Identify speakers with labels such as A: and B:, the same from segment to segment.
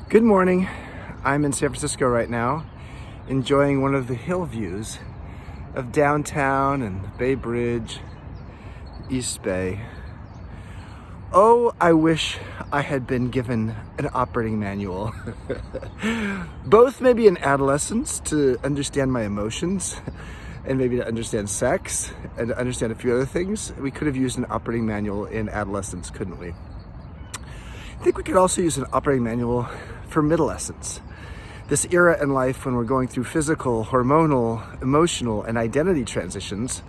A: Good morning. I'm in San Francisco right now, enjoying one of the hill views of downtown and Bay Bridge, East Bay. Oh, I wish I had been given an operating manual. Both maybe in adolescence to understand my emotions and maybe to understand sex and to understand a few other things. We could have used an operating manual in adolescence, couldn't we? I think we could also use an operating manual for midolescence. This era in life when we're going through physical, hormonal, emotional, and identity transitions,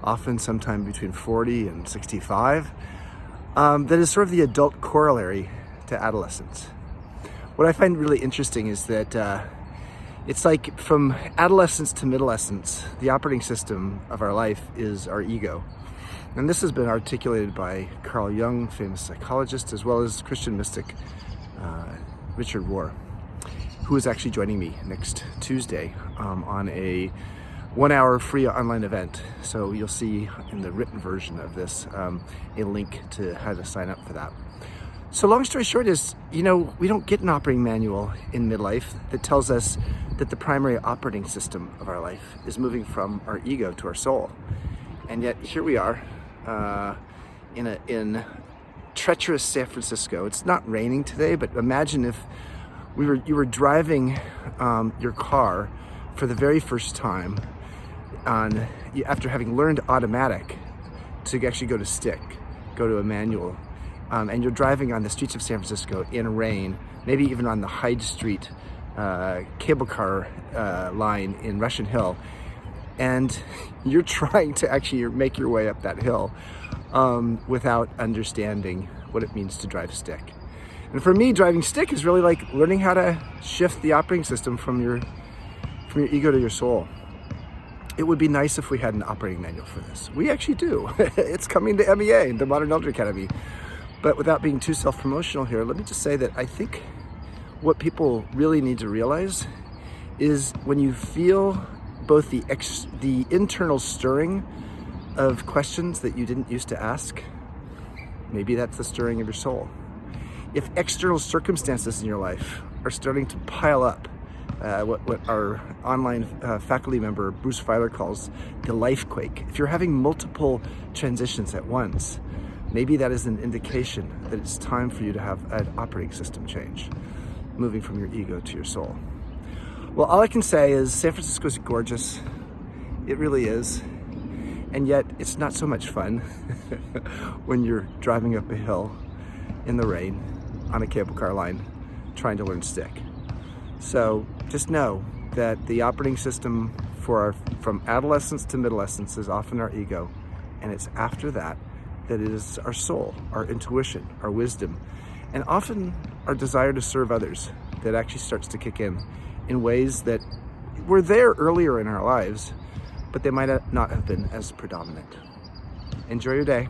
A: often sometime between 40 and 65, that is sort of the adult corollary to adolescence. What I find really interesting is that it's like from adolescence to midolescence, the operating system of our life is our ego. And this has been articulated by Carl Jung, famous psychologist, as well as Christian mystic Richard Rohr, who is actually joining me next Tuesday on a 1-hour free online event. So you'll see in the written version of this a link to how to sign up for that. So long story short is, we don't get an operating manual in midlife that tells us that the primary operating system of our life is moving from our ego to our soul. And yet here we are in treacherous San Francisco. It's not raining today, but imagine if you were driving your car for the very first time after having learned automatic to actually go to stick, go to a manual, and you're driving on the streets of San Francisco in rain, maybe even on the Hyde Street cable car line in Russian Hill, and you're trying to actually make your way up that hill without understanding what it means to drive stick. And for me, driving stick is really like learning how to shift the operating system from your ego to your soul. It would be nice if we had an operating manual for this. We actually do. It's coming to MEA, the Modern Elder Academy. But without being too self-promotional here, let me just say that I think what people really need to realize is when you feel both the internal stirring of questions that you didn't used to ask, maybe that's the stirring of your soul. If external circumstances in your life are starting to pile up, what our online faculty member Bruce Feiler calls the Lifequake, if you're having multiple transitions at once, maybe that is an indication that it's time for you to have an operating system change, moving from your ego to your soul. Well, all I can say is San Francisco is gorgeous. It really is. And yet it's not so much fun when you're driving up a hill in the rain on a cable car line trying to learn stick. So just know that the operating system from adolescence to midolescence is often our ego, and it's after that it is our soul, our intuition, our wisdom, and often our desire to serve others that actually starts to kick in ways that were there earlier in our lives, but they might not have been as predominant. Enjoy your day.